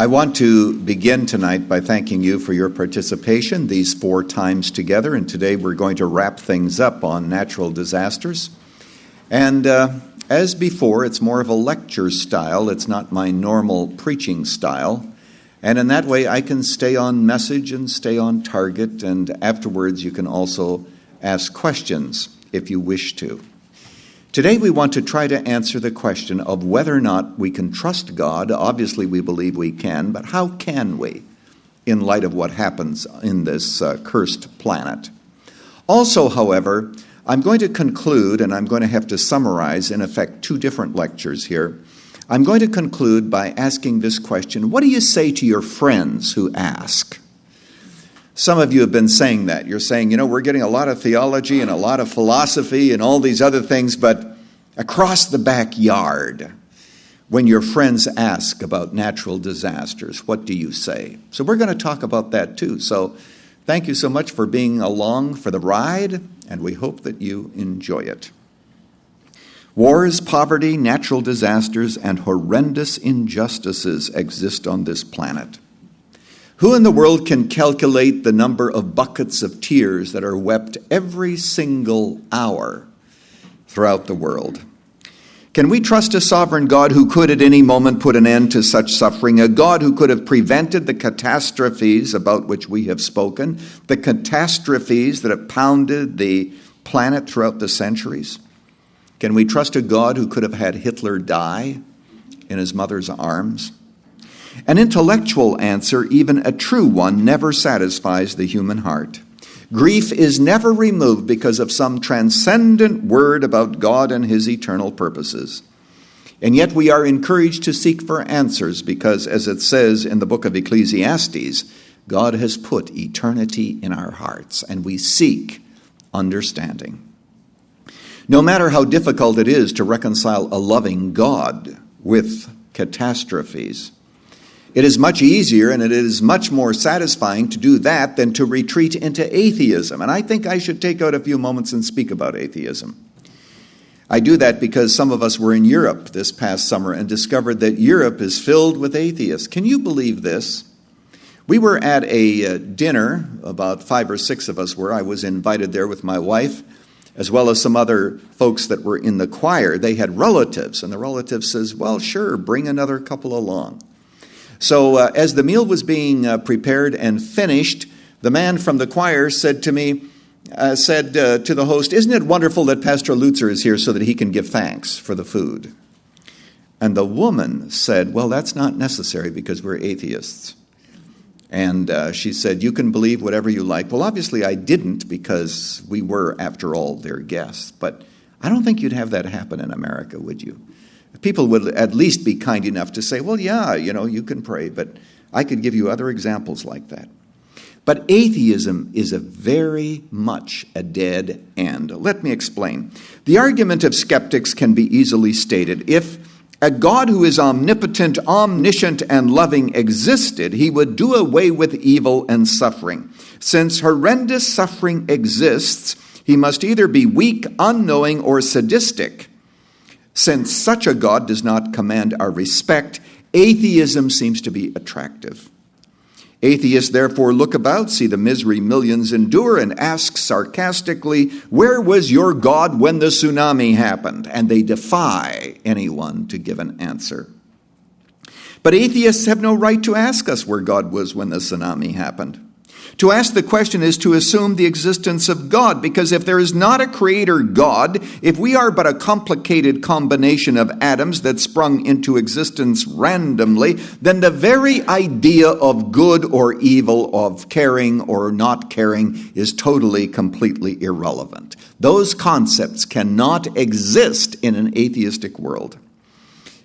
I want to begin tonight by thanking you for your participation these 4 times together, and today we're going to wrap things up on natural disasters. And as before, it's more of a lecture style. It's not my normal preaching style. And in that way, I can stay on message and stay on target, and afterwards you can also ask questions if you wish to. Today we want to try to answer the question of whether or not we can trust God. Obviously we believe we can, but how can we in light of what happens in this cursed planet? Also, however, I'm going to conclude, and I'm going to have to summarize, in effect, 2 different lectures here. I'm going to conclude by asking this question: what do you say to your friends who ask? Some of you have been saying that. You're saying, we're getting a lot of theology and a lot of philosophy and all these other things, but across the backyard, when your friends ask about natural disasters, what do you say? So we're going to talk about that too. So thank you so much for being along for the ride, and we hope that you enjoy it. Wars, poverty, natural disasters, and horrendous injustices exist on this planet. Who in the world can calculate the number of buckets of tears that are wept every single hour throughout the world? Can we trust a sovereign God who could at any moment put an end to such suffering, a God who could have prevented the catastrophes about which we have spoken, the catastrophes that have pounded the planet throughout the centuries? Can we trust a God who could have had Hitler die in his mother's arms? An intellectual answer, even a true one, never satisfies the human heart. Grief is never removed because of some transcendent word about God and his eternal purposes. And yet we are encouraged to seek for answers because, as it says in the book of Ecclesiastes, God has put eternity in our hearts, and we seek understanding. No matter how difficult it is to reconcile a loving God with catastrophes, it is much easier and it is much more satisfying to do that than to retreat into atheism. And I think I should take out a few moments and speak about atheism. I do that because some of us were in Europe this past summer and discovered that Europe is filled with atheists. Can you believe this? We were at a dinner, about 5 or 6 of us were. I was invited there with my wife, as well as some other folks that were in the choir. They had relatives, and the relative says, well, sure, bring another couple along. So as the meal was being prepared and finished, the man from the choir said to me, to the host, isn't it wonderful that Pastor Lutzer is here so that he can give thanks for the food? And the woman said, well, that's not necessary because we're atheists. And she said, you can believe whatever you like. Well, obviously I didn't, because we were, after all, their guests. But I don't think you'd have that happen in America, would you? People would at least be kind enough to say, well, yeah, you can pray, but I could give you other examples like that. But atheism is very much a dead end. Let me explain. The argument of skeptics can be easily stated. If a God who is omnipotent, omniscient, and loving existed, he would do away with evil and suffering. Since horrendous suffering exists, he must either be weak, unknowing, or sadistic. Since such a God does not command our respect, atheism seems to be attractive. Atheists therefore look about, see the misery millions endure, and ask sarcastically, where was your God when the tsunami happened? And they defy anyone to give an answer. But atheists have no right to ask us where God was when the tsunami happened. To ask the question is to assume the existence of God, because if there is not a creator God, if we are but a complicated combination of atoms that sprung into existence randomly, then the very idea of good or evil, of caring or not caring, is totally, completely irrelevant. Those concepts cannot exist in an atheistic world.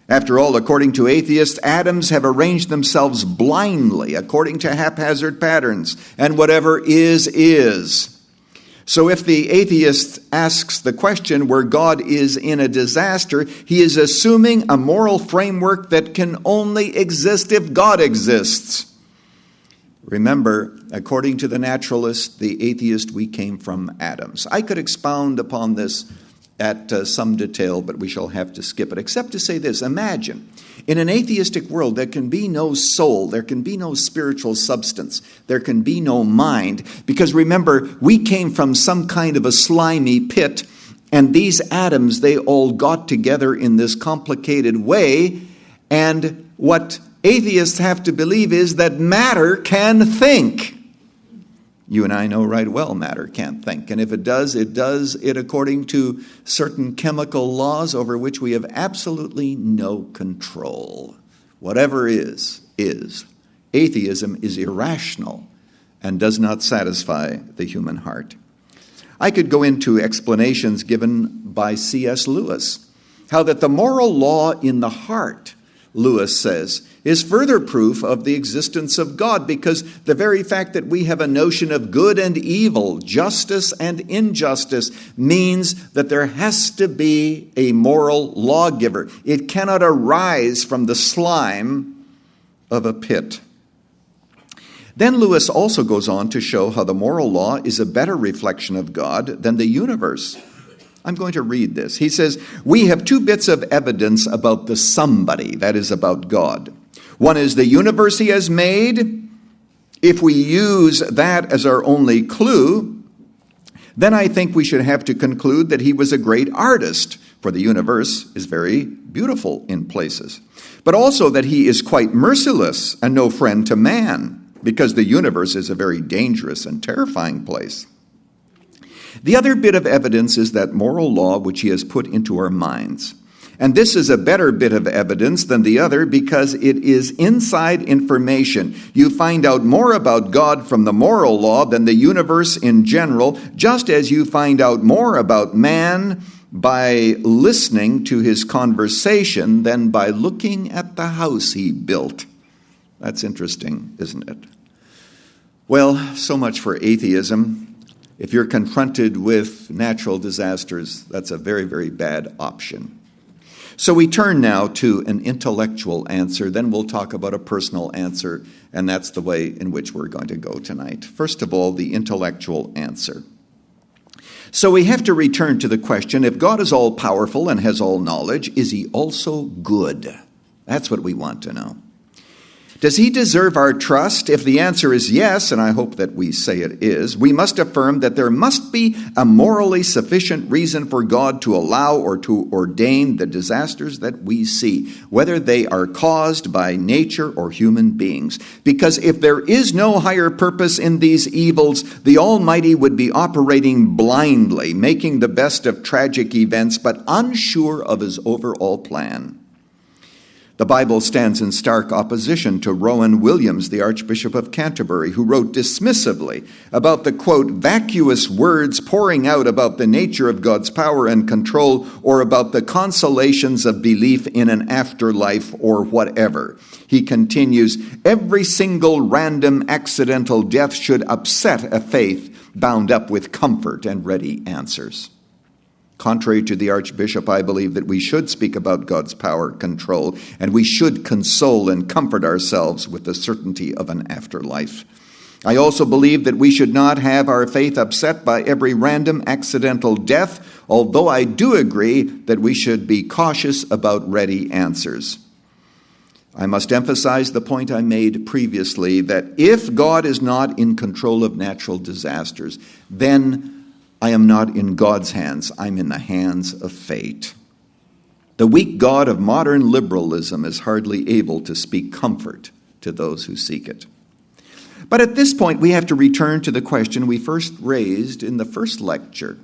After all, according to atheists, atoms have arranged themselves blindly according to haphazard patterns, and whatever is. So if the atheist asks the question where God is in a disaster, he is assuming a moral framework that can only exist if God exists. Remember, according to the naturalist, the atheist, we came from atoms. I could expound upon this at some detail, but we shall have to skip it, except to say this. Imagine In an atheistic world, there can be no soul, there can be no spiritual substance, there can be no mind, because remember, we came from some kind of a slimy pit, and these atoms, they all got together in this complicated way, and what atheists have to believe is that matter can think. You and I know right well matter can't think, and if it does it according to certain chemical laws over which we have absolutely no control. Whatever is. Atheism is irrational and does not satisfy the human heart. I could go into explanations given by C.S. Lewis, how that the moral law in the heart, Lewis says, is further proof of the existence of God, because the very fact that we have a notion of good and evil, justice and injustice, means that there has to be a moral lawgiver. It cannot arise from the slime of a pit. Then Lewis also goes on to show how the moral law is a better reflection of God than the universe. I'm going to read this. He says, "We have two bits of evidence about the somebody, that is, about God. One is the universe he has made. If we use that as our only clue, then I think we should have to conclude that he was a great artist, for the universe is very beautiful in places. But also that he is quite merciless and no friend to man, because the universe is a very dangerous and terrifying place. The other bit of evidence is that moral law which he has put into our minds. And this is a better bit of evidence than the other because it is inside information. You find out more about God from the moral law than the universe in general, just as you find out more about man by listening to his conversation than by looking at the house he built." That's interesting, isn't it? Well, so much for atheism. If you're confronted with natural disasters, that's a very, very bad option. So we turn now to an intellectual answer, then we'll talk about a personal answer, and that's the way in which we're going to go tonight. First of all, the intellectual answer. So we have to return to the question, if God is all-powerful and has all knowledge, is he also good? That's what we want to know. Does he deserve our trust? If the answer is yes, and I hope that we say it is, we must affirm that there must be a morally sufficient reason for God to allow or to ordain the disasters that we see, whether they are caused by nature or human beings. Because if there is no higher purpose in these evils, the Almighty would be operating blindly, making the best of tragic events, but unsure of his overall plan. The Bible stands in stark opposition to Rowan Williams, the Archbishop of Canterbury, who wrote dismissively about the, quote, vacuous words pouring out about the nature of God's power and control, or about the consolations of belief in an afterlife or whatever. He continues, every single random accidental death should upset a faith bound up with comfort and ready answers. Contrary to the Archbishop, I believe that we should speak about God's power, control, and we should console and comfort ourselves with the certainty of an afterlife. I also believe that we should not have our faith upset by every random accidental death, although I do agree that we should be cautious about ready answers. I must emphasize the point I made previously, that if God is not in control of natural disasters, then I am not in God's hands. I'm in the hands of fate. The weak God of modern liberalism is hardly able to speak comfort to those who seek it. But at this point, we have to return to the question we first raised in the first lecture.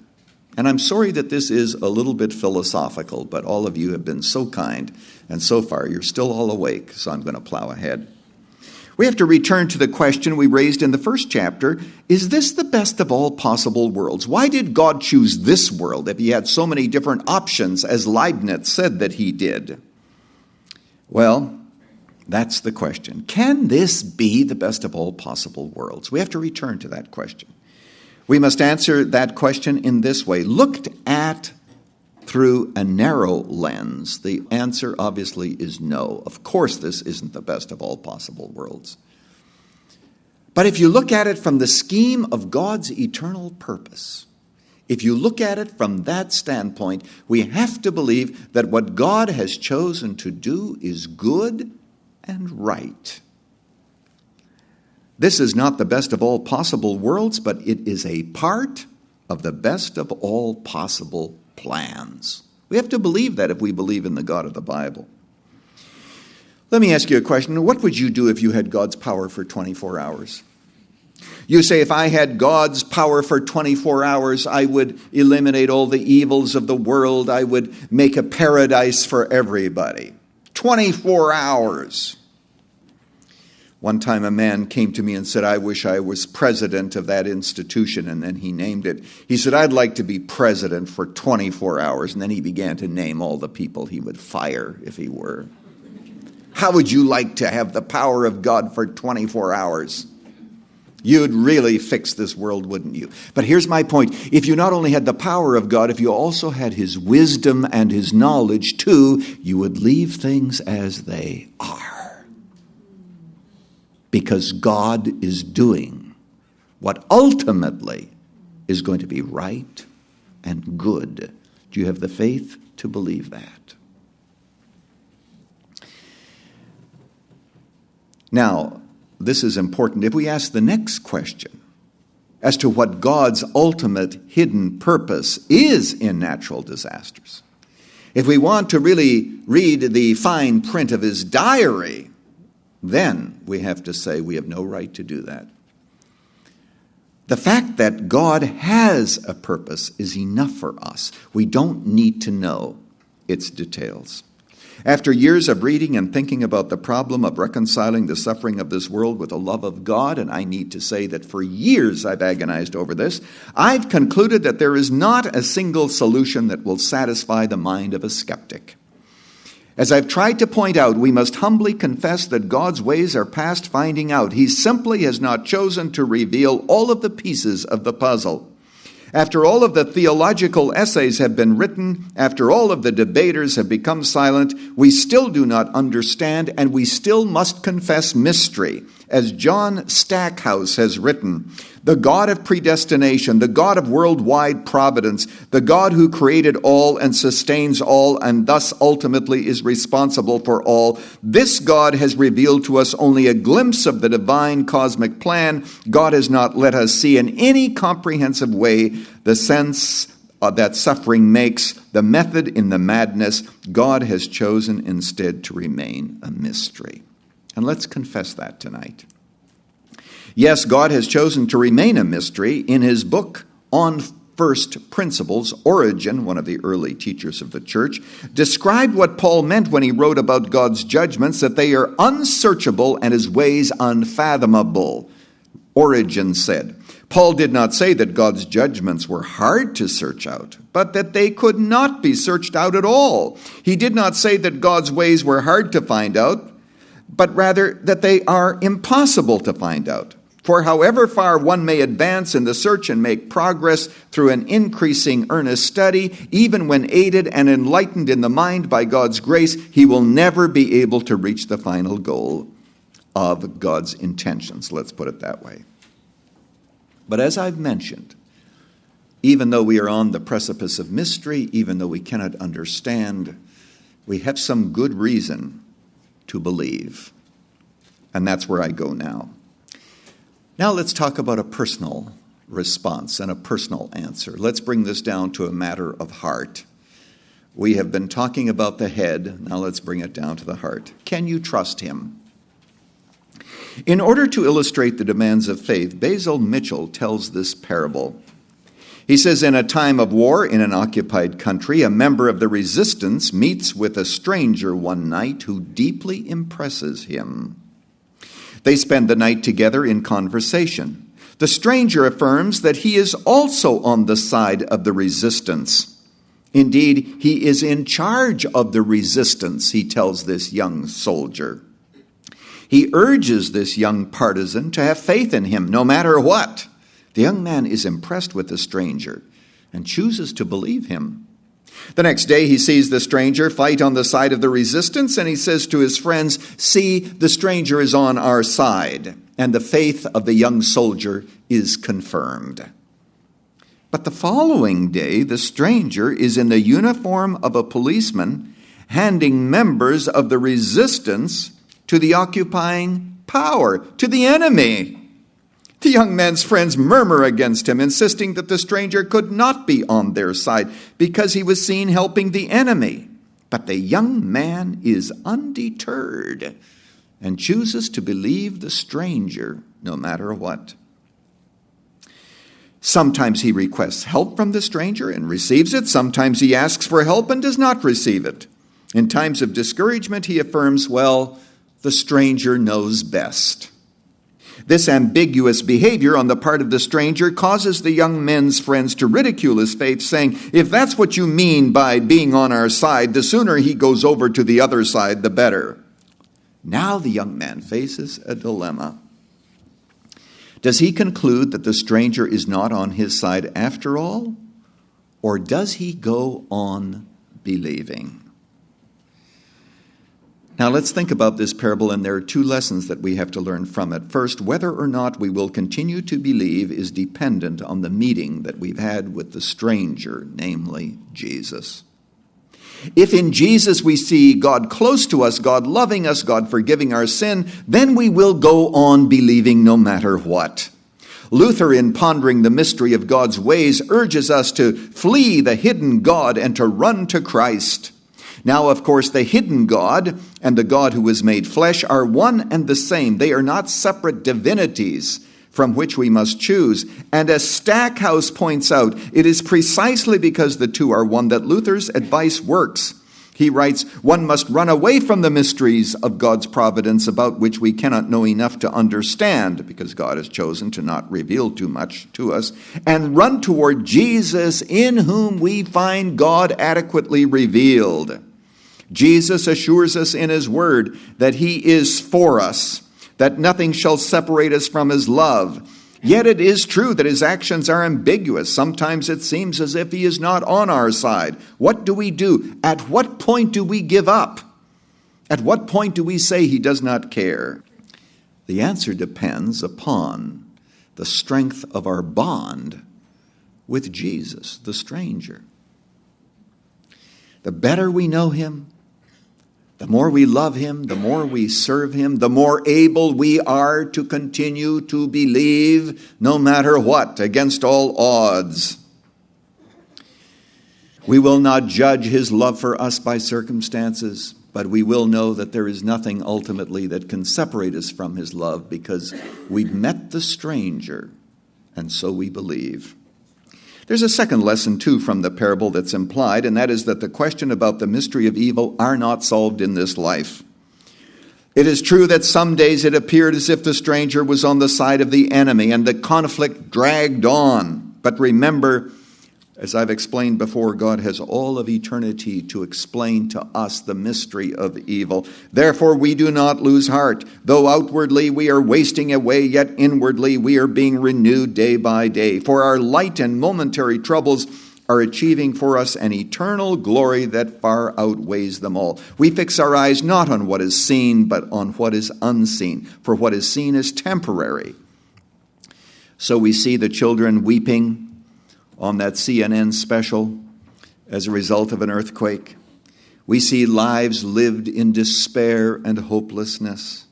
And I'm sorry that this is a little bit philosophical, but all of you have been so kind, and so far you're still all awake, so I'm going to plow ahead. We have to return to the question we raised in the first chapter, is this the best of all possible worlds? Why did God choose this world if he had so many different options, as Leibniz said that he did? Well, that's the question. Can this be the best of all possible worlds? We have to return to that question. We must answer that question in this way. Looked at through a narrow lens, the answer obviously is no. Of course, this isn't the best of all possible worlds. But if you look at it from the scheme of God's eternal purpose, If you look at it from that standpoint, we have to believe that what God has chosen to do is good and right. This is not the best of all possible worlds, but it is a part of the best of all possible plans. We have to believe that if we believe in the God of the Bible. Let me ask you a question. What would you do if you had God's power for 24 hours? You say, if I had God's power for 24 hours, I would eliminate all the evils of the world. I would make a paradise for everybody. 24 hours. One time a man came to me and said, I wish I was president of that institution, and then he named it. He said, I'd like to be president for 24 hours, and then he began to name all the people he would fire if he were. How would you like to have the power of God for 24 hours? You'd really fix this world, wouldn't you? But here's my point. If you not only had the power of God, if you also had his wisdom and his knowledge too, you would leave things as they are. Because God is doing what ultimately is going to be right and good. Do you have the faith to believe that? Now, this is important. If we ask the next question as to what God's ultimate hidden purpose is in natural disasters, if we want to really read the fine print of his diary, then we have to say we have no right to do that. The fact that God has a purpose is enough for us. We don't need to know its details. After years of reading and thinking about the problem of reconciling the suffering of this world with the love of God, and I need to say that for years I've agonized over this, I've concluded that there is not a single solution that will satisfy the mind of a skeptic. As I've tried to point out, we must humbly confess that God's ways are past finding out. He simply has not chosen to reveal all of the pieces of the puzzle. After all of the theological essays have been written, after all of the debaters have become silent, we still do not understand, and we still must confess mystery. As John Stackhouse has written, the God of predestination, the God of worldwide providence, the God who created all and sustains all and thus ultimately is responsible for all, this God has revealed to us only a glimpse of the divine cosmic plan. God has not let us see in any comprehensive way the sense that suffering makes, the method in the madness. God has chosen instead to remain a mystery. And let's confess that tonight. Yes, God has chosen to remain a mystery. In his book on First Principles, Origen, one of the early teachers of the church, described what Paul meant when he wrote about God's judgments, that they are unsearchable and his ways unfathomable. Origen said, Paul did not say that God's judgments were hard to search out, but that they could not be searched out at all. He did not say that God's ways were hard to find out, but rather that they are impossible to find out. For however far one may advance in the search and make progress through an increasing earnest study, even when aided and enlightened in the mind by God's grace, he will never be able to reach the final goal of God's intentions. Let's put it that way. But as I've mentioned, even though we are on the precipice of mystery, even though we cannot understand, we have some good reason to believe. And that's where I go now. Now let's talk about a personal response and a personal answer. Let's bring this down to a matter of heart. We have been talking about the head. Now let's bring it down to the heart. Can you trust him? In order to illustrate the demands of faith, Basil Mitchell tells this parable. He says, in a time of war in an occupied country, a member of the resistance meets with a stranger one night who deeply impresses him. They spend the night together in conversation. The stranger affirms that he is also on the side of the resistance. Indeed, he is in charge of the resistance, he tells this young soldier. He urges this young partisan to have faith in him, no matter what. The young man is impressed with the stranger and chooses to believe him. The next day he sees the stranger fight on the side of the resistance, and he says to his friends, see, the stranger is on our side. And the faith of the young soldier is confirmed. But the following day, the stranger is in the uniform of a policeman, handing members of the resistance to the occupying power, to the enemy. The young man's friends murmur against him, insisting that the stranger could not be on their side because he was seen helping the enemy. But the young man is undeterred and chooses to believe the stranger no matter what. Sometimes he requests help from the stranger and receives it. Sometimes he asks for help and does not receive it. In times of discouragement, he affirms, well, the stranger knows best. This ambiguous behavior on the part of the stranger causes the young man's friends to ridicule his faith, saying, if that's what you mean by being on our side, the sooner he goes over to the other side, the better. Now the young man faces a dilemma. Does he conclude that the stranger is not on his side after all? Or does he go on believing? Now let's think about this parable, and there are two lessons that we have to learn from it. First, whether or not we will continue to believe is dependent on the meeting that we've had with the stranger, namely Jesus. If in Jesus we see God close to us, God loving us, God forgiving our sin, then we will go on believing no matter what. Luther, in pondering the mystery of God's ways, urges us to flee the hidden God and to run to Christ. Now, of course, the hidden God and the God who was made flesh are one and the same. They are not separate divinities from which we must choose. And as Stackhouse points out, it is precisely because the two are one that Luther's advice works. He writes, one must run away from the mysteries of God's providence about which we cannot know enough to understand, because God has chosen to not reveal too much to us, and run toward Jesus, in whom we find God adequately revealed. Jesus assures us in his word that he is for us, that nothing shall separate us from his love. Yet it is true that his actions are ambiguous. Sometimes it seems as if he is not on our side. What do we do? At what point do we give up? At what point do we say he does not care? The answer depends upon the strength of our bond with Jesus, the stranger. The better we know him, the more we love him, the more we serve him, the more able we are to continue to believe no matter what, against all odds. We will not judge his love for us by circumstances, but we will know that there is nothing ultimately that can separate us from his love, because we've met the stranger, and so we believe. There's a second lesson, too, from the parable that's implied, and that is that the question about the mystery of evil are not solved in this life. It is true that some days it appeared as if the stranger was on the side of the enemy, and the conflict dragged on. But remember, as I've explained before, God has all of eternity to explain to us the mystery of evil. Therefore, we do not lose heart. Though outwardly we are wasting away, yet inwardly we are being renewed day by day. For our light and momentary troubles are achieving for us an eternal glory that far outweighs them all. We fix our eyes not on what is seen, but on what is unseen. For what is seen is temporary. So we see the children weeping on that CNN special as a result of an earthquake. We see lives lived in despair and hopelessness.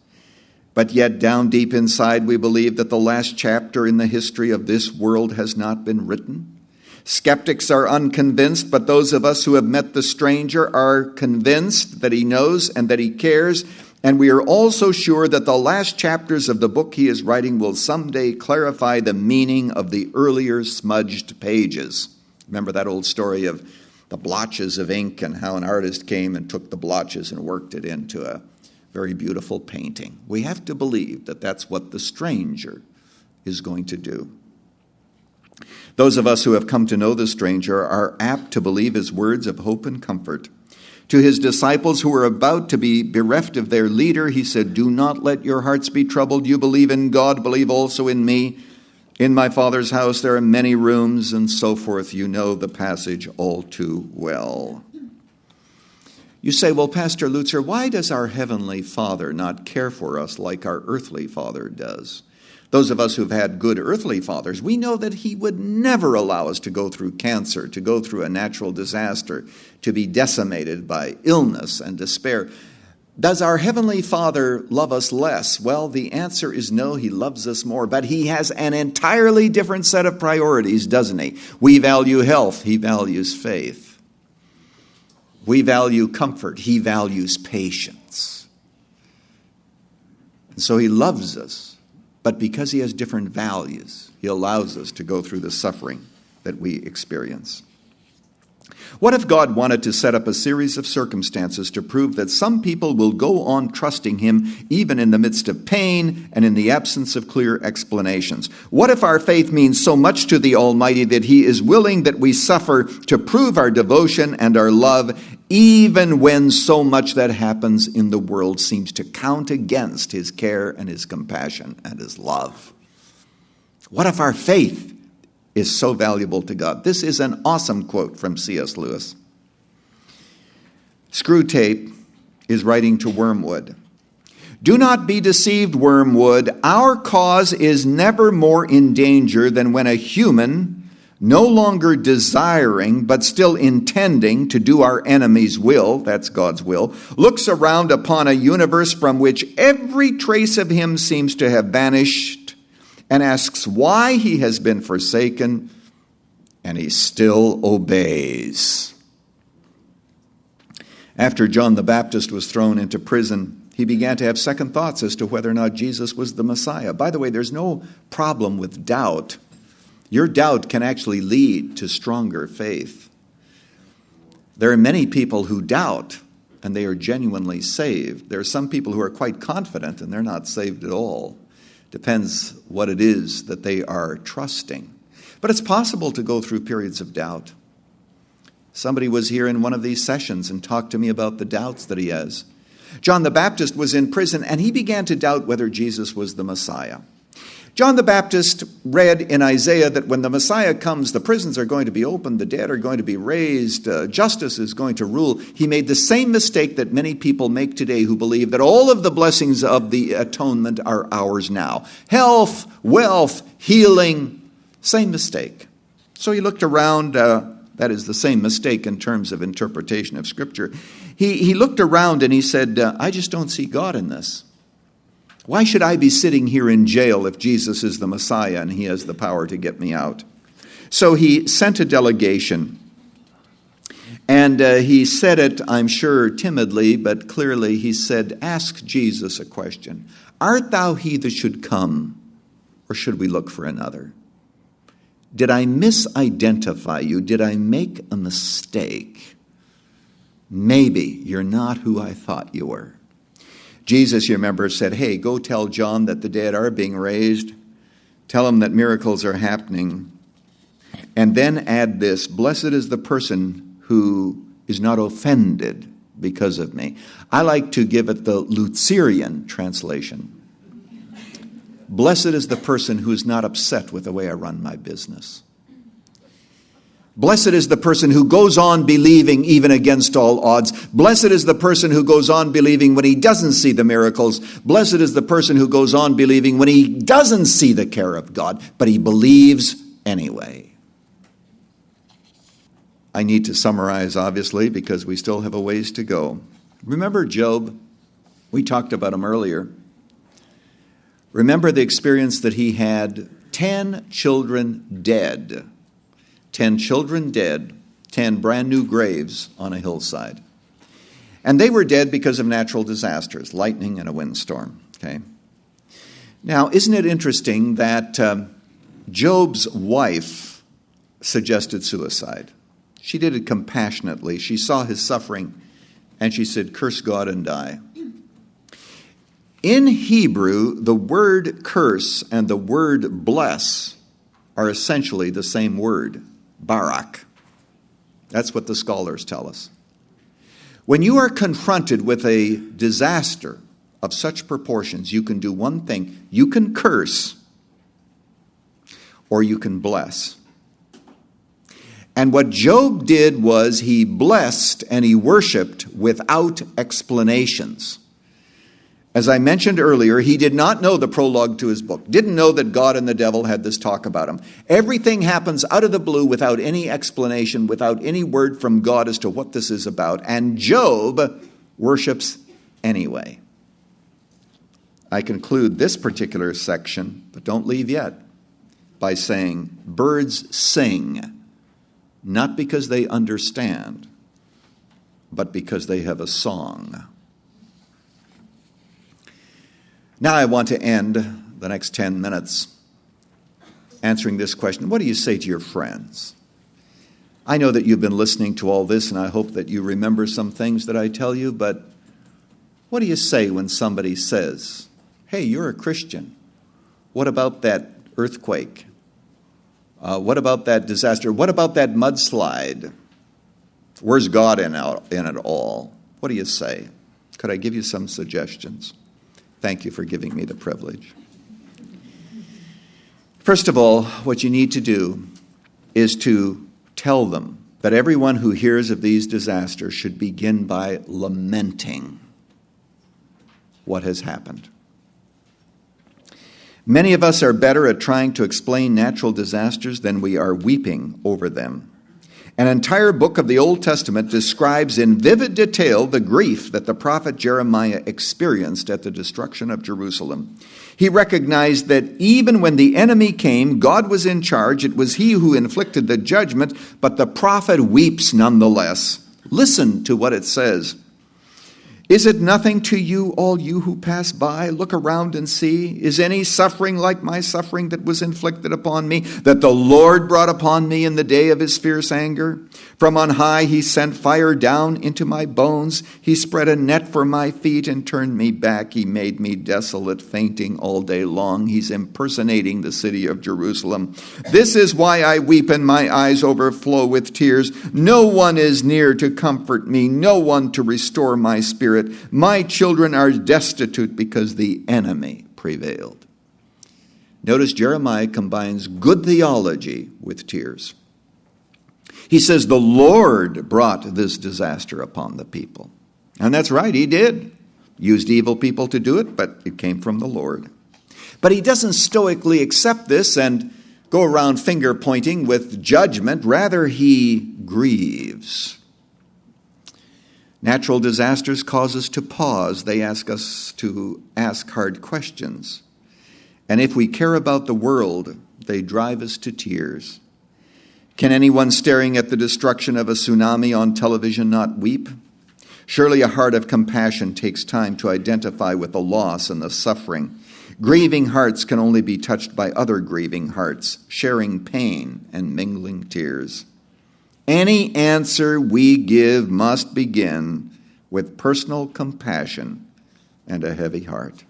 But yet down deep inside we believe that the last chapter in the history of this world has not been written. Skeptics are unconvinced, but those of us who have met the stranger are convinced that he knows and that he cares. And we are also sure that the last chapters of the book he is writing will someday clarify the meaning of the earlier smudged pages. Remember that old story of the blotches of ink and how an artist came and took the blotches and worked it into a very beautiful painting. We have to believe that that's what the stranger is going to do. Those of us who have come to know the stranger are apt to believe his words of hope and comfort. To his disciples who were about to be bereft of their leader, he said, "Do not let your hearts be troubled. You believe in God, believe also in me. In my Father's house there are many rooms," and so forth. You know the passage all too well. You say, well, Pastor Lutzer, why does our Heavenly Father not care for us like our earthly father does? Those of us who've had good earthly fathers, we know that he would never allow us to go through cancer, to go through a natural disaster, to be decimated by illness and despair. Does our Heavenly Father love us less? Well, the answer is no, he loves us more, but he has an entirely different set of priorities, doesn't he? We value health, he values faith. We value comfort, he values patience. And so he loves us, but because he has different values, he allows us to go through the suffering that we experience. What if God wanted to set up a series of circumstances to prove that some people will go on trusting him even in the midst of pain and in the absence of clear explanations? What if our faith means so much to the Almighty that he is willing that we suffer to prove our devotion and our love, even when so much that happens in the world seems to count against his care and his compassion and his love? What if our faith is so valuable to God? This is an awesome quote from C.S. Lewis. Screwtape is writing to Wormwood. Do not be deceived, Wormwood. Our cause is never more in danger than when a human, no longer desiring but still intending to do our enemy's will, that's God's will, looks around upon a universe from which every trace of him seems to have vanished, and asks why he has been forsaken, and he still obeys. After John the Baptist was thrown into prison, he began to have second thoughts as to whether or not Jesus was the Messiah. By the way, there's no problem with doubt. Your doubt can actually lead to stronger faith. There are many people who doubt, and they are genuinely saved. There are some people who are quite confident, and they're not saved at all. Depends what it is that they are trusting. But it's possible to go through periods of doubt. Somebody was here in one of these sessions and talked to me about the doubts that he has. John the Baptist was in prison, and he began to doubt whether Jesus was the Messiah. John the Baptist read in Isaiah that when the Messiah comes, the prisons are going to be opened, the dead are going to be raised, justice is going to rule. He made the same mistake that many people make today who believe that all of the blessings of the atonement are ours now. Health, wealth, healing, same mistake. So he looked around, that is the same mistake in terms of interpretation of Scripture. He looked around and he said, I just don't see God in this. Why should I be sitting here in jail if Jesus is the Messiah and he has the power to get me out? So he sent a delegation, and he said it, I'm sure, timidly, but clearly he said, ask Jesus a question. Art thou he that should come, or should we look for another? Did I misidentify you? Did I make a mistake? Maybe you're not who I thought you were. Jesus, you remember, said, hey, go tell John that the dead are being raised. Tell him that miracles are happening. And then add this, blessed is the person who is not offended because of me. I like to give it the Lutzerian translation. Blessed is the person who is not upset with the way I run my business. Blessed is the person who goes on believing even against all odds. Blessed is the person who goes on believing when he doesn't see the miracles. Blessed is the person who goes on believing when he doesn't see the care of God, but he believes anyway. I need to summarize, obviously, because we still have a ways to go. Remember Job? We talked about him earlier. Remember the experience that he had 10 children dead. 10 children dead, 10 brand new graves on a hillside. And they were dead because of natural disasters, lightning and a windstorm. Okay. Now, isn't it interesting that Job's wife suggested suicide? She did it compassionately. She saw his suffering, and she said, curse God and die. In Hebrew, the word curse and the word bless are essentially the same word. Barak. That's what the scholars tell us. When you are confronted with a disaster of such proportions, you can do one thing. You can curse or you can bless. And what Job did was he blessed and he worshiped without explanations. As I mentioned earlier, he did not know the prologue to his book, didn't know that God and the devil had this talk about him. Everything happens out of the blue without any explanation, without any word from God as to what this is about. And Job worships anyway. I conclude this particular section, but don't leave yet, by saying, birds sing, not because they understand, but because they have a song. Now I want to end the next 10 minutes answering this question. What do you say to your friends? I know that you've been listening to all this, and I hope that you remember some things that I tell you, but what do you say when somebody says, hey, you're a Christian. What about that earthquake? What about that disaster? What about that mudslide? Where's God in it all? What do you say? Could I give you some suggestions? Thank you for giving me the privilege. First of all, what you need to do is to tell them that everyone who hears of these disasters should begin by lamenting what has happened. Many of us are better at trying to explain natural disasters than we are weeping over them. An entire book of the Old Testament describes in vivid detail the grief that the prophet Jeremiah experienced at the destruction of Jerusalem. He recognized that even when the enemy came, God was in charge. It was he who inflicted the judgment, but the prophet weeps nonetheless. Listen to what it says. Is it nothing to you, all you who pass by? Look around and see. Is any suffering like my suffering that was inflicted upon me, that the Lord brought upon me in the day of his fierce anger? From on high he sent fire down into my bones. He spread a net for my feet and turned me back. He made me desolate, fainting all day long. He's impersonating the city of Jerusalem. This is why I weep and my eyes overflow with tears. No one is near to comfort me, no one to restore my spirit. My children are destitute because the enemy prevailed. Notice Jeremiah combines good theology with tears. He says the Lord brought this disaster upon the people. And that's right, he did. Used evil people to do it, but it came from the Lord. But he doesn't stoically accept this and go around finger pointing with judgment. Rather, he grieves. Natural disasters cause us to pause. They ask us to ask hard questions. And if we care about the world, they drive us to tears. Can anyone staring at the destruction of a tsunami on television not weep? Surely a heart of compassion takes time to identify with the loss and the suffering. Grieving hearts can only be touched by other grieving hearts, sharing pain and mingling tears. Any answer we give must begin with personal compassion and a heavy heart.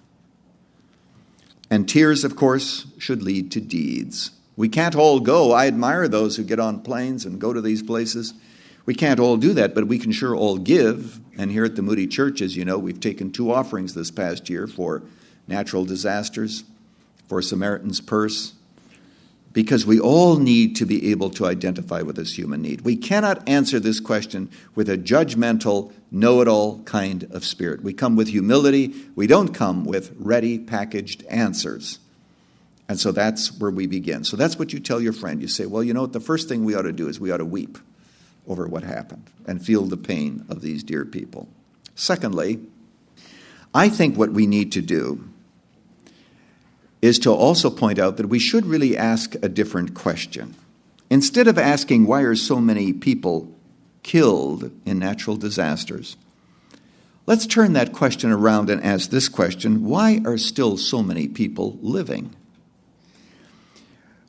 And tears, of course, should lead to deeds. We can't all go. I admire those who get on planes and go to these places. We can't all do that, but we can sure all give. And here at the Moody Church, as you know, we've taken 2 offerings this past year for natural disasters, for Samaritan's Purse, because we all need to be able to identify with this human need. We cannot answer this question with a judgmental, know-it-all kind of spirit. We come with humility. We don't come with ready, packaged answers. And so that's where we begin. So that's what you tell your friend. You say, well, you know what, the first thing we ought to do is we ought to weep over what happened and feel the pain of these dear people. Secondly, I think what we need to do is to also point out that we should really ask a different question. Instead of asking, why are so many people killed in natural disasters, let's turn that question around and ask this question, why are still so many people living?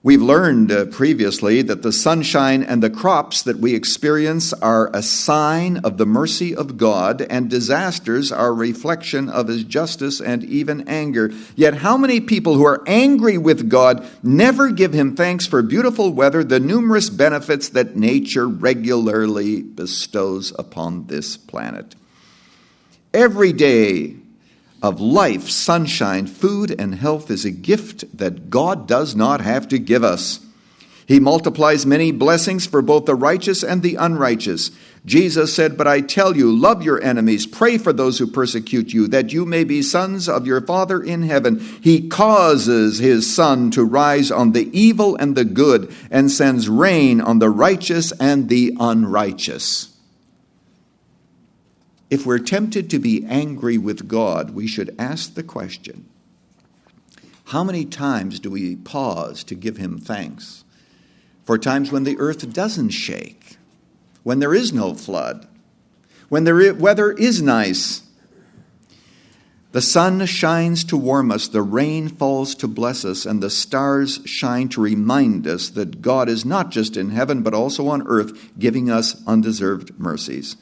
We've learned previously that the sunshine and the crops that we experience are a sign of the mercy of God, and disasters are a reflection of his justice and even anger. Yet how many people who are angry with God never give him thanks for beautiful weather, the numerous benefits that nature regularly bestows upon this planet? Every day of life, sunshine, food, and health is a gift that God does not have to give us. He multiplies many blessings for both the righteous and the unrighteous. Jesus said, "But I tell you, love your enemies, pray for those who persecute you, that you may be sons of your Father in heaven. He causes his sun to rise on the evil and the good, and sends rain on the righteous and the unrighteous." If we're tempted to be angry with God, we should ask the question, how many times do we pause to give him thanks? For times when the earth doesn't shake, when there is no flood, when the weather is nice. The sun shines to warm us, the rain falls to bless us, and the stars shine to remind us that God is not just in heaven, but also on earth, giving us undeserved mercies.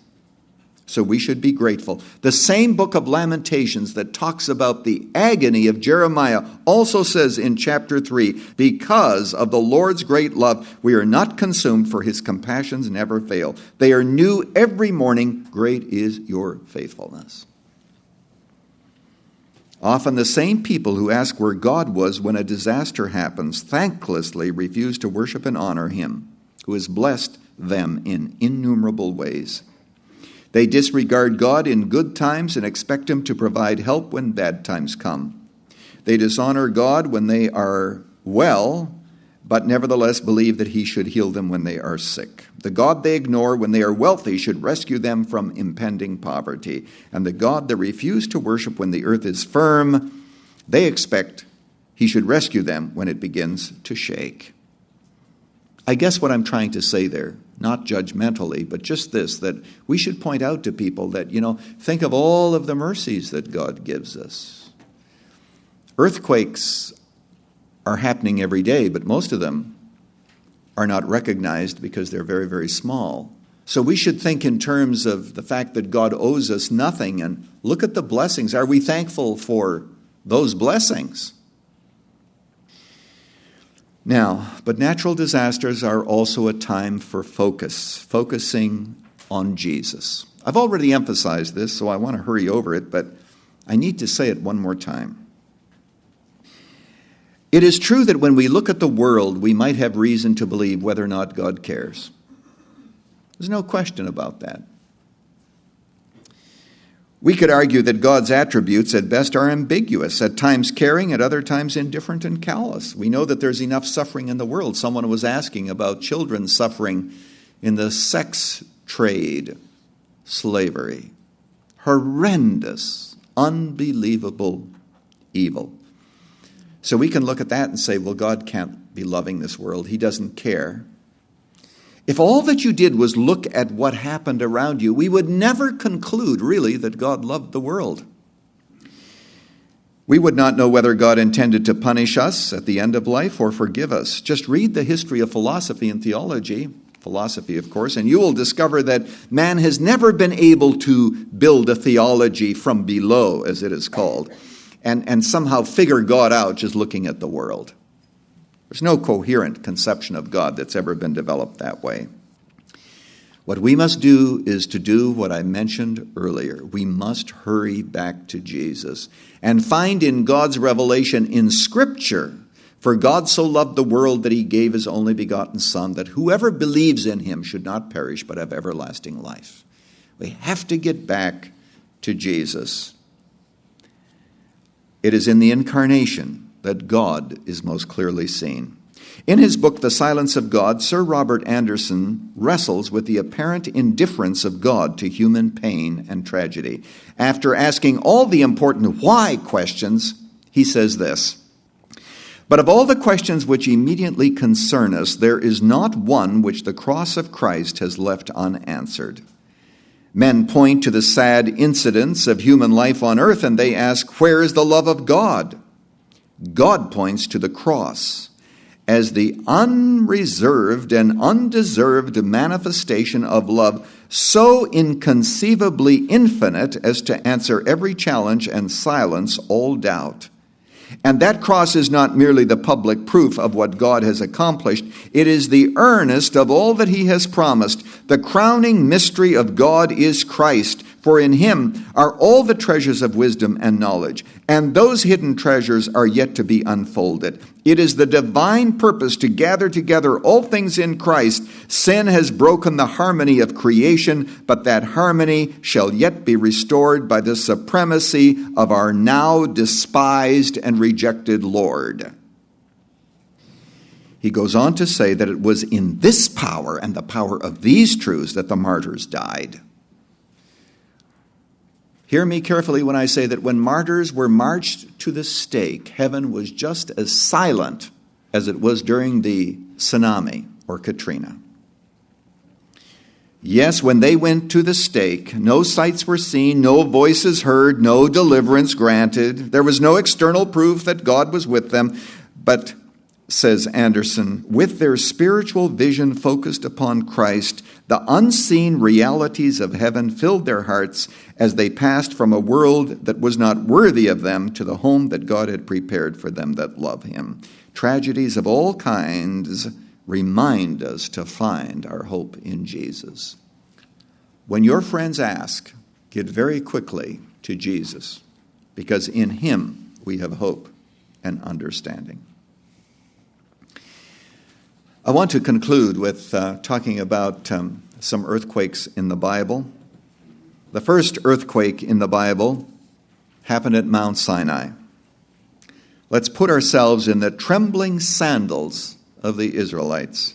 So we should be grateful. The same book of Lamentations that talks about the agony of Jeremiah also says in chapter 3, "Because of the Lord's great love, we are not consumed, for his compassions never fail. They are new every morning. Great is your faithfulness." Often the same people who ask where God was when a disaster happens thanklessly refuse to worship and honor him, who has blessed them in innumerable ways. They disregard God in good times and expect him to provide help when bad times come. They dishonor God when they are well, but nevertheless believe that he should heal them when they are sick. The God they ignore when they are wealthy should rescue them from impending poverty. And the God they refuse to worship when the earth is firm, they expect he should rescue them when it begins to shake. I guess what I'm trying to say there, not judgmentally, but just this, that we should point out to people that, think of all of the mercies that God gives us. Earthquakes are happening every day, but most of them are not recognized because they're very, very small. So we should think in terms of the fact that God owes us nothing, and look at the blessings. Are we thankful for those blessings? Now, but natural disasters are also a time for focusing on Jesus. I've already emphasized this, so I want to hurry over it, but I need to say it one more time. It is true that when we look at the world, we might have reason to believe whether or not God cares. There's no question about that. We could argue that God's attributes at best are ambiguous, at times caring, at other times indifferent and callous. We know that there's enough suffering in the world. Someone was asking about children suffering in the sex trade, slavery. Horrendous, unbelievable evil. So we can look at that and say, well, God can't be loving this world. He doesn't care. If all that you did was look at what happened around you, we would never conclude, really, that God loved the world. We would not know whether God intended to punish us at the end of life or forgive us. Just read the history of philosophy and theology, philosophy, of course, and you will discover that man has never been able to build a theology from below, as it is called, and somehow figure God out just looking at the world. There's no coherent conception of God that's ever been developed that way. What we must do is to do what I mentioned earlier. We must hurry back to Jesus and find in God's revelation in Scripture, for God so loved the world that he gave his only begotten Son, that whoever believes in him should not perish but have everlasting life. We have to get back to Jesus. It is in the incarnation that God is most clearly seen. In his book, The Silence of God, Sir Robert Anderson wrestles with the apparent indifference of God to human pain and tragedy. After asking all the important why questions, he says this: "But of all the questions which immediately concern us, there is not one which the cross of Christ has left unanswered. Men point to the sad incidents of human life on earth, and they ask, where is the love of God? God points to the cross as the unreserved and undeserved manifestation of love, so inconceivably infinite as to answer every challenge and silence all doubt. And that cross is not merely the public proof of what God has accomplished. It is the earnest of all that he has promised. The crowning mystery of God is Christ, For in him are all the treasures of wisdom and knowledge, and those hidden treasures are yet to be unfolded. It is the divine purpose to gather together all things in Christ. Sin has broken the harmony of creation, but that harmony shall yet be restored by the supremacy of our now despised and rejected Lord. He goes on to say that it was in this power and the power of these truths that the martyrs died. Hear me carefully when I say that when martyrs were marched to the stake, heaven was just as silent as it was during the tsunami or Katrina. Yes, when they went to the stake, no sights were seen, no voices heard, no deliverance granted. There was no external proof that God was with them. But, says Anderson, with their spiritual vision focused upon Christ, the unseen realities of heaven filled their hearts as they passed from a world that was not worthy of them to the home that God had prepared for them that love him. Tragedies of all kinds remind us to find our hope in Jesus. When your friends ask, get very quickly to Jesus, because in him we have hope and understanding. I want to conclude with talking about some earthquakes in the Bible. The first earthquake in the Bible happened at Mount Sinai. Let's put ourselves in the trembling sandals of the Israelites.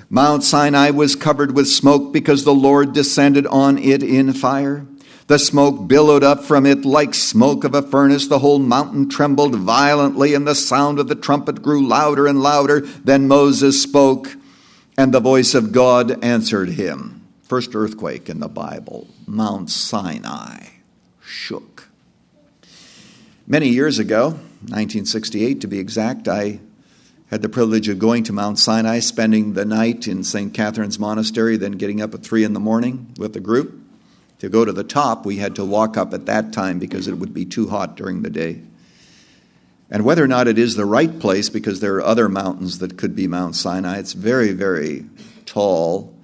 Mount Sinai was covered with smoke because the Lord descended on it in fire. The smoke billowed up from it like smoke of a furnace. The whole mountain trembled violently, and the sound of the trumpet grew louder and louder. Then Moses spoke, and the voice of God answered him. First earthquake in the Bible, Mount Sinai shook. Many years ago, 1968 to be exact, I had the privilege of going to Mount Sinai, spending the night in St. Catherine's Monastery, then getting up at 3 a.m. with the group. To go to the top, we had to walk up at that time because it would be too hot during the day. And whether or not it is the right place, because there are other mountains that could be Mount Sinai, it's very, very tall.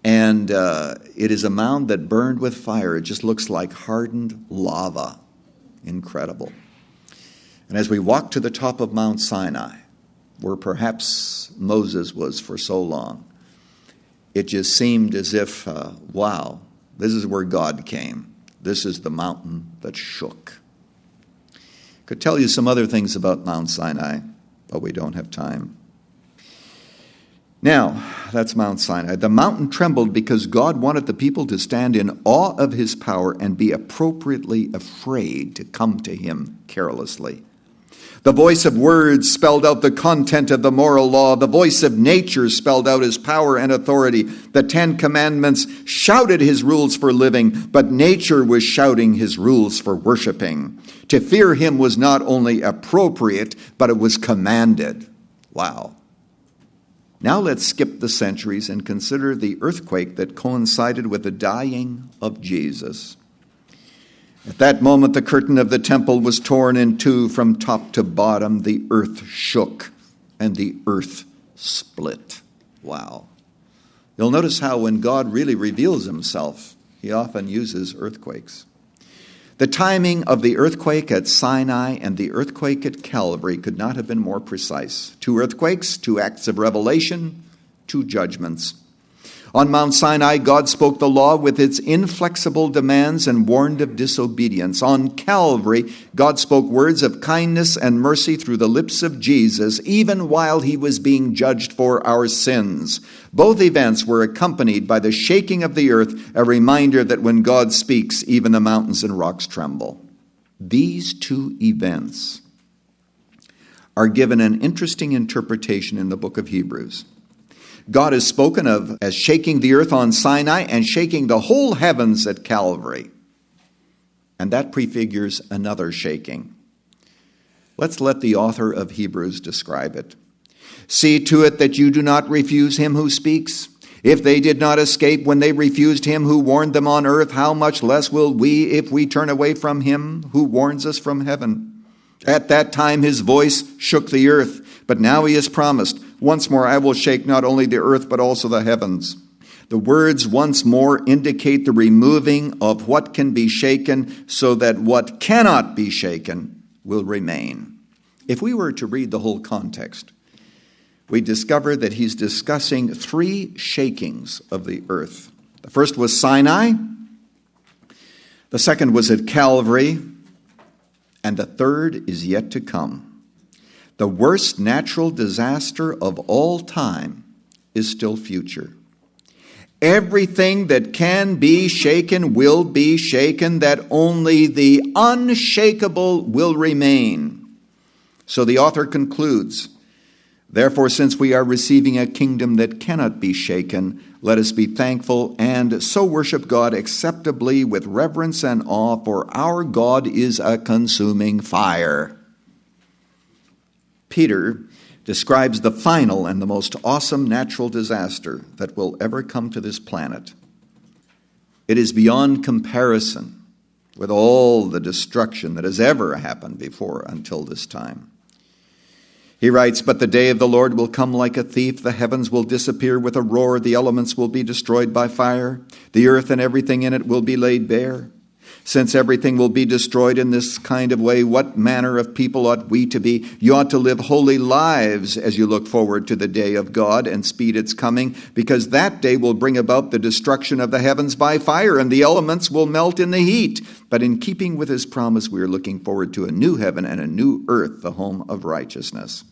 And it is a mound that burned with fire. It just looks like hardened lava. Incredible. And as we walked to the top of Mount Sinai, where perhaps Moses was for so long, it just seemed as if, wow, this is where God came. This is the mountain that shook. Could tell you some other things about Mount Sinai, but we don't have time. Now, that's Mount Sinai. The mountain trembled because God wanted the people to stand in awe of his power and be appropriately afraid to come to him carelessly. The voice of words spelled out the content of the moral law. The voice of nature spelled out his power and authority. The 10 Commandments shouted his rules for living, but nature was shouting his rules for worshiping. To fear him was not only appropriate, but it was commanded. Wow. Now let's skip the centuries and consider the earthquake that coincided with the dying of Jesus. At that moment, the curtain of the temple was torn in two from top to bottom. The earth shook and the earth split. Wow. You'll notice how when God really reveals himself, he often uses earthquakes. The timing of the earthquake at Sinai and the earthquake at Calvary could not have been more precise. 2 earthquakes, 2 acts of revelation, 2 judgments. On Mount Sinai, God spoke the law with its inflexible demands and warned of disobedience. On Calvary, God spoke words of kindness and mercy through the lips of Jesus, even while he was being judged for our sins. Both events were accompanied by the shaking of the earth, a reminder that when God speaks, even the mountains and rocks tremble. These 2 events are given an interesting interpretation in the book of Hebrews. God is spoken of as shaking the earth on Sinai and shaking the whole heavens at Calvary. And that prefigures another shaking. Let's let the author of Hebrews describe it. See to it that you do not refuse him who speaks. If they did not escape when they refused him who warned them on earth, how much less will we if we turn away from him who warns us from heaven? At that time his voice shook the earth, but now he has promised, once more I will shake not only the earth but also the heavens. The words once more indicate the removing of what can be shaken so that what cannot be shaken will remain. If we were to read the whole context, we discover that he's discussing 3 shakings of the earth. The first was Sinai, the second was at Calvary, and the third is yet to come. The worst natural disaster of all time is still future. Everything that can be shaken will be shaken, that only the unshakable will remain. So the author concludes, therefore, since we are receiving a kingdom that cannot be shaken, let us be thankful and so worship God acceptably with reverence and awe, for our God is a consuming fire. Peter describes the final and the most awesome natural disaster that will ever come to this planet. It is beyond comparison with all the destruction that has ever happened before until this time. He writes, but the day of the Lord will come like a thief. The heavens will disappear with a roar. The elements will be destroyed by fire. The earth and everything in it will be laid bare. Since everything will be destroyed in this kind of way, what manner of people ought we to be? You ought to live holy lives as you look forward to the day of God and speed its coming, because that day will bring about the destruction of the heavens by fire, and the elements will melt in the heat. But in keeping with his promise, we are looking forward to a new heaven and a new earth, the home of righteousness.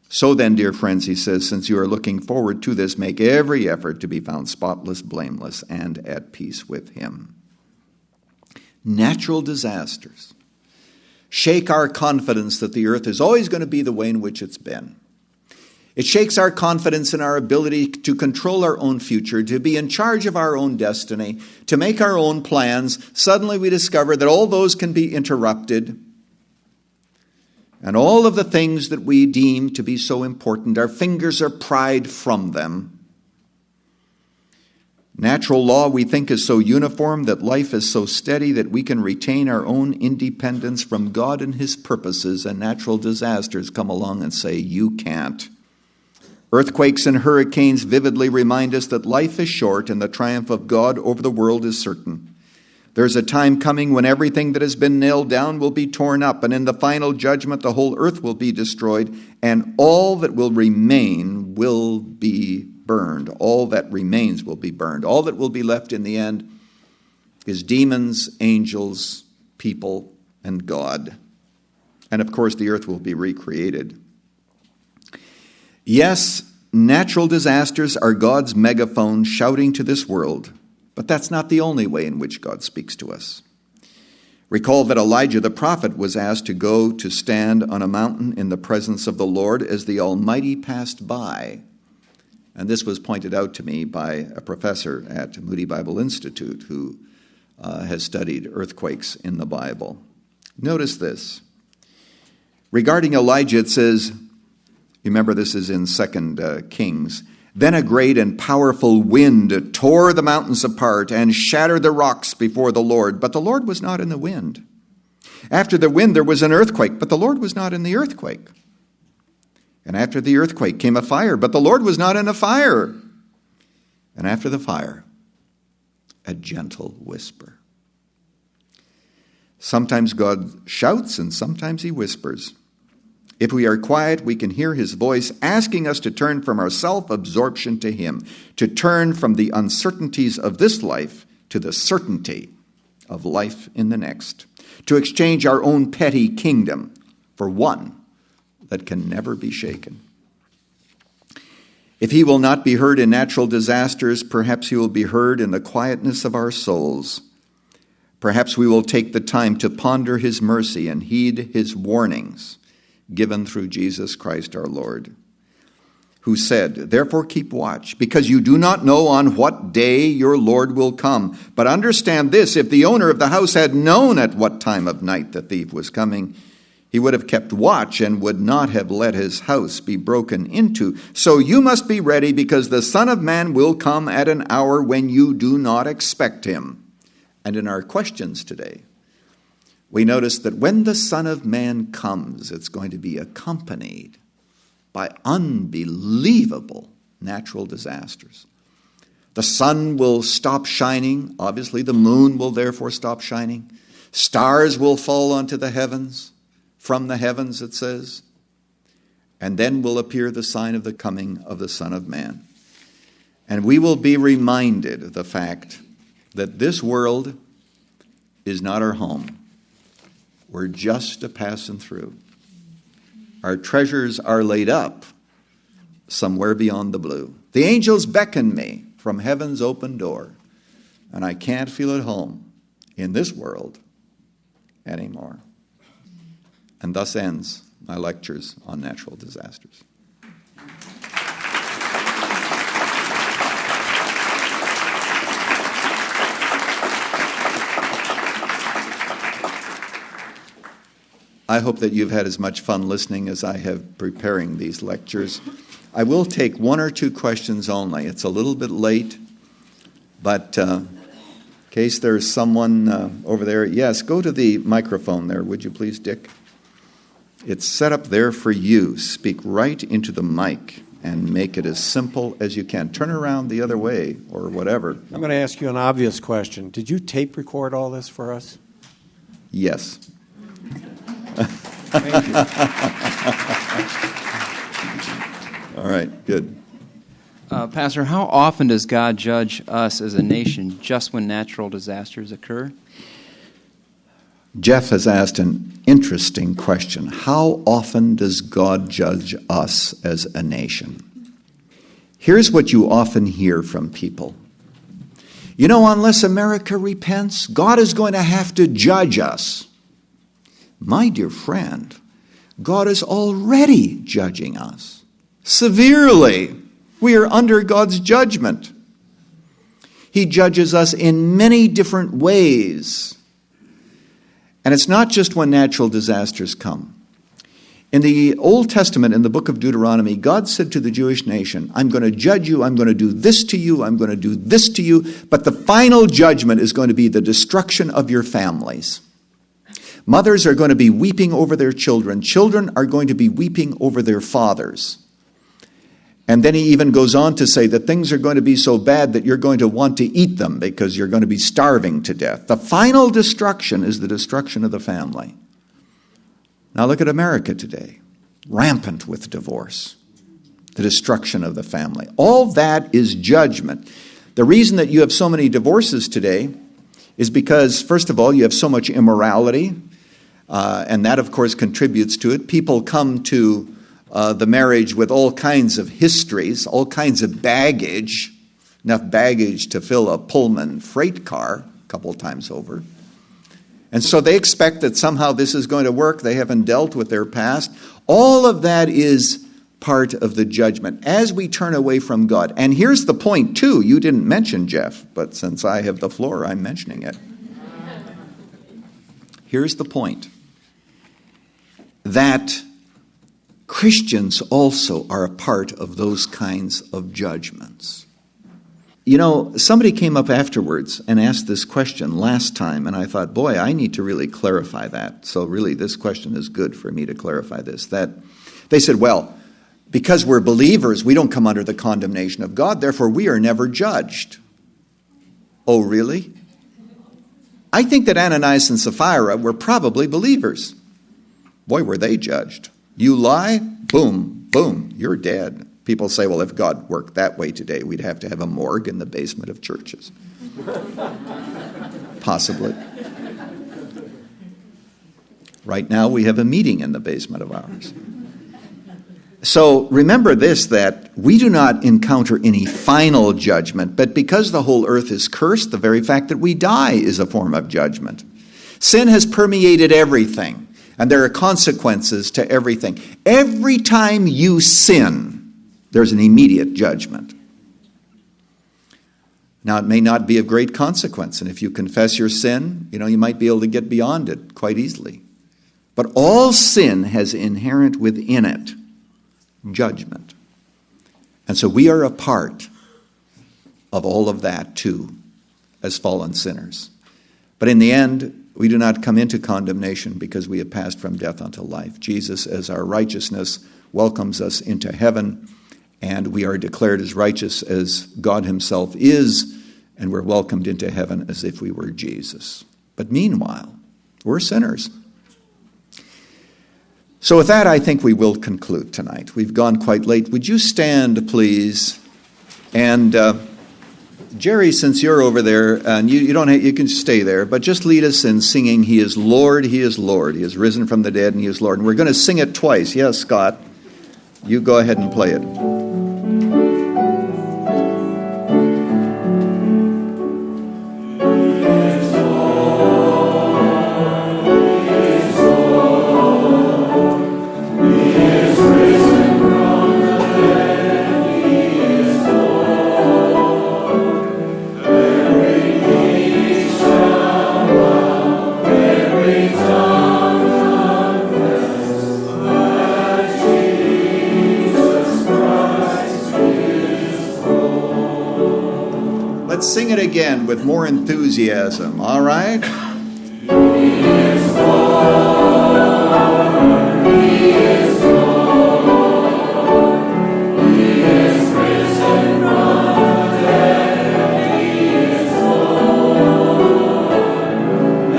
So then, dear friends, he says, since you are looking forward to this, make every effort to be found spotless, blameless, and at peace with him. Natural disasters shake our confidence that the earth is always going to be the way in which it's been. It shakes our confidence in our ability to control our own future, to be in charge of our own destiny, to make our own plans. Suddenly we discover that all those can be interrupted. And all of the things that we deem to be so important, our fingers are pried from them. Natural law, we think, is so uniform, that life is so steady that we can retain our own independence from God and his purposes, and natural disasters come along and say, you can't. Earthquakes and hurricanes vividly remind us that life is short and the triumph of God over the world is certain. There's a time coming when everything that has been nailed down will be torn up, and in the final judgment the whole earth will be destroyed, and all that will remain will be burned. All that remains will be burned. All that will be left in the end is demons, angels, people, and God. And of course, the earth will be recreated. Yes, natural disasters are God's megaphone shouting to this world, but that's not the only way in which God speaks to us. Recall that Elijah the prophet was asked to go to stand on a mountain in the presence of the Lord as the Almighty passed by. And this was pointed out to me by a professor at Moody Bible Institute who has studied earthquakes in the Bible. Notice this. Regarding Elijah, it says, remember this is in 2 Kings, then a great and powerful wind tore the mountains apart and shattered the rocks before the Lord, but the Lord was not in the wind. After the wind there was an earthquake, but the Lord was not in the earthquake. And after the earthquake came a fire, but the Lord was not in a fire. And after the fire, a gentle whisper. Sometimes God shouts and sometimes he whispers. If we are quiet, we can hear his voice asking us to turn from our self-absorption to him, to turn from the uncertainties of this life to the certainty of life in the next, to exchange our own petty kingdom for one that can never be shaken. If he will not be heard in natural disasters, perhaps he will be heard in the quietness of our souls. Perhaps we will take the time to ponder his mercy and heed his warnings given through Jesus Christ our Lord, who said, therefore keep watch, because you do not know on what day your Lord will come. But understand this, if the owner of the house had known at what time of night the thief was coming, he would have kept watch and would not have let his house be broken into. So you must be ready, because the Son of Man will come at an hour when you do not expect him. And in our questions today, we notice that when the Son of Man comes, it's going to be accompanied by unbelievable natural disasters. The sun will stop shining. Obviously, the moon will therefore stop shining. Stars will fall onto the heavens, from the heavens, it says. And then will appear the sign of the coming of the Son of Man. And we will be reminded of the fact that this world is not our home. We're just a passing through. Our treasures are laid up somewhere beyond the blue. The angels beckon me from heaven's open door, and I can't feel at home in this world anymore. And thus ends my lectures on natural disasters. I hope that you've had as much fun listening as I have preparing these lectures. I will take one or two questions only. It's a little bit late, but in case there's someone over there. Yes, go to the microphone there, would you please, Dick? It's set up there for you. Speak right into the mic and make it as simple as you can. Turn around the other way or whatever. I'm going to ask you an obvious question. Did you tape record all this for us? Yes. Thank you. All right, good. Pastor, how often does God judge us as a nation just when natural disasters occur? Jeff has asked an interesting question. How often does God judge us as a nation? Here's what you often hear from people. You know, unless America repents, God is going to have to judge us. My dear friend, God is already judging us severely. We are under God's judgment. He judges us in many different ways. And it's not just when natural disasters come. In the Old Testament, in the book of Deuteronomy, God said to the Jewish nation, I'm going to judge you, I'm going to do this to you, I'm going to do this to you, but the final judgment is going to be the destruction of your families. Mothers are going to be weeping over their children. Children are going to be weeping over their fathers. And then he even goes on to say that things are going to be so bad that you're going to want to eat them because you're going to be starving to death. The final destruction is the destruction of the family. Now look at America today, rampant with divorce, the destruction of the family. All that is judgment. The reason that you have so many divorces today is because, first of all, you have so much immorality, and that, of course, contributes to it. People come to the marriage with all kinds of histories, all kinds of baggage, enough baggage to fill a Pullman freight car a couple times over. And so they expect that somehow this is going to work. They haven't dealt with their past. All of that is part of the judgment as we turn away from God. And here's the point, too. You didn't mention Jeff, but since I have the floor, I'm mentioning it. Here's the point. That Christians also are a part of those kinds of judgments. You know, somebody came up afterwards and asked this question last time, and I thought, boy, I need to really clarify that. So really, this question is good for me to clarify this. That they said, well, because we're believers, we don't come under the condemnation of God, therefore we are never judged. Oh, really? I think that Ananias and Sapphira were probably believers. Boy, were they judged. You lie, boom, boom, you're dead. People say, well, if God worked that way today, we'd have to have a morgue in the basement of churches. Possibly. Right now, we have a meeting in the basement of ours. So remember this, that we do not encounter any final judgment, but because the whole earth is cursed, the very fact that we die is a form of judgment. Sin has permeated everything, and there are consequences to everything. Every time you sin, there's an immediate judgment. Now, it may not be of great consequence, and if you confess your sin, you might be able to get beyond it quite easily. But all sin has inherent within it judgment. And so we are a part of all of that too, as fallen sinners. But in the end, we do not come into condemnation because we have passed from death unto life. Jesus, as our righteousness, welcomes us into heaven, and we are declared as righteous as God himself is, and we're welcomed into heaven as if we were Jesus. But meanwhile, we're sinners. So with that, I think we will conclude tonight. We've gone quite late. Would you stand, please? And Jerry, since you're over there, and you can stay there, but just lead us in singing, He is Lord, He is Lord. He is risen from the dead, and He is Lord. And we're going to sing it twice. Yes, Scott, you go ahead and play it. Let's sing it again with more enthusiasm, all right? He is Lord, He is Lord, He is risen from the dead, He is Lord.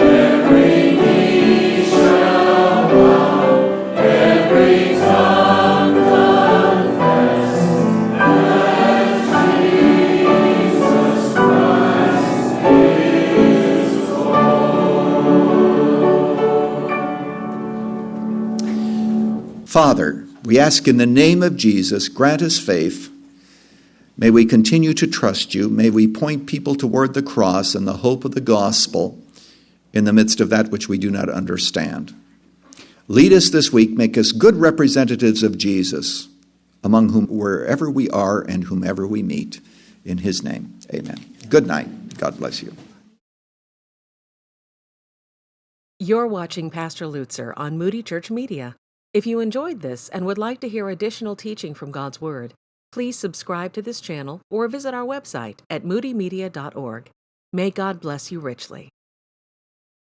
Every knee shall bow, every tongue confess that Jesus Christ is Lord. Father, we ask in the name of Jesus, grant us faith. May we continue to trust you. May we point people toward the cross and the hope of the gospel in the midst of that which we do not understand. Lead us this week. Make us good representatives of Jesus, among whom wherever we are and whomever we meet. In his name, amen. Good night. God bless you. You're watching Pastor Lutzer on Moody Church Media. If you enjoyed this and would like to hear additional teaching from God's Word, please subscribe to this channel or visit our website at moodymedia.org. May God bless you richly.